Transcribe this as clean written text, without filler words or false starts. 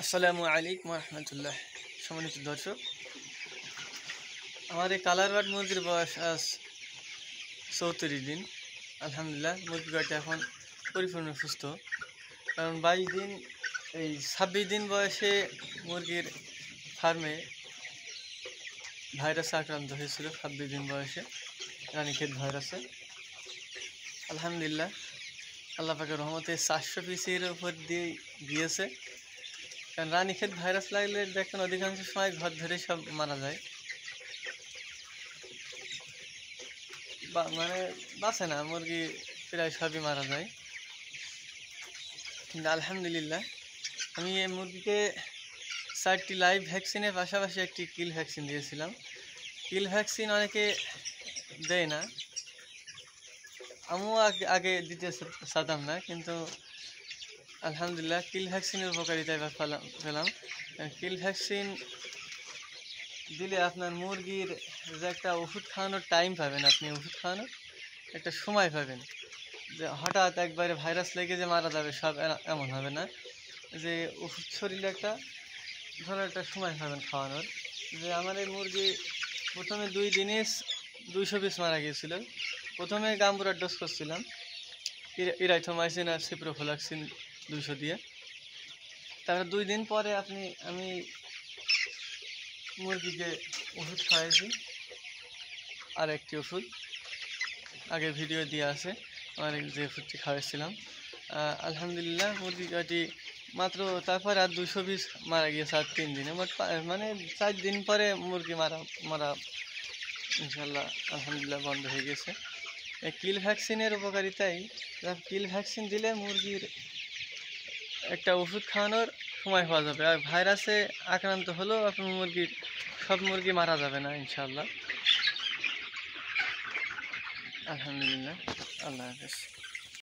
আসসালামু আলাইকুম রহমতুল্লাহ। সম্মানিত দর্শক, আমার এই কালার বার্ড মুরগির বয়স আজ 34 দিন। আলহামদুলিল্লাহ, মুরগি কয়টা এখন পরিপূর্ণ সুস্থ। কারণ 22 দিন, এই 26 দিন বয়সে মুরগির ফার্মে ভাইরাসে আক্রান্ত হয়েছিল। 26 দিন বয়সে রানীক্ষেত ভাইরাসে। আলহামদুলিল্লাহ, আল্লাহ পাকের রহমতে 400 পিসের উপর দিয়ে গিয়েছে। কারণ রানীক্ষেত ভাইরাস লাগলে দেখেন অধিকাংশ সময় ঘর ধরে সব মারা যায়, মানে বাঁচে না, মুরগি প্রায় সবই মারা যায়। কিন্তু আলহামদুলিল্লাহ, আমি এই মুরগিকে 4টি লাইভ ভ্যাকসিনের পাশাপাশি একটি কিল ভ্যাকসিন দিয়েছিলাম। কিল ভ্যাকসিন অনেকে দেয় না, আমিও আগে দিতে চাইতাম না, কিন্তু আলহামদুলিল্লাহ কিল ভ্যাকসিনের উপকারিতা এবার পেলাম। কিল ভ্যাকসিন দিলে আপনার মুরগির যে একটা ওষুধ খাওয়ানোর টাইম পাবেন, আপনি ওষুধ খাওয়ানোর একটা সময় পাবেন, যে হঠাৎ একবারে ভাইরাস লেগে যে মারা যাবে সব এমন হবে না। যে ওষুধ শরীরে একটা ধরো একটা সময় পাবেন খাওয়ানোর। যে আমার এই মুরগি প্রথমে 2 দিনে 200 পিস মারা গিয়েছিল। প্রথমে গাম্বুরার ডোজ করছিলাম, ইরাইথোমাইসিন আর সিপ্রোফ্লক্সিন 200 দিয়ে। তারপরে 2 দিন পরে আমি মুরগিকে ওষুধ খাওয়াইছি, আর একটি ওষুধ আগে ভিডিও দিয়ে আছে আমার যে ওষুধটি খাওয়াইছিলাম। আলহামদুলিল্লাহ, মুরগি কয়টি মাত্র তারপর আর 200 পিস মারা গিয়েছে আর 3 দিনে, মানে 4 দিন পরে মুরগি মারা ইনশাল্লাহ আলহামদুলিল্লাহ বন্ধ হয়ে গেছে। এই কিল ভ্যাকসিনের উপকারিতাই, কিল ভ্যাকসিন দিলে মুরগির একটা ওষুধ খাওয়ানোর সময় পাওয়া যাবে, আর ভাইরাসে আক্রান্ত হলেও আপনার সব মুরগি মারা যাবে না ইনশাল্লাহ। আলহামদুলিল্লাহ, আল্লাহ হাফেজ।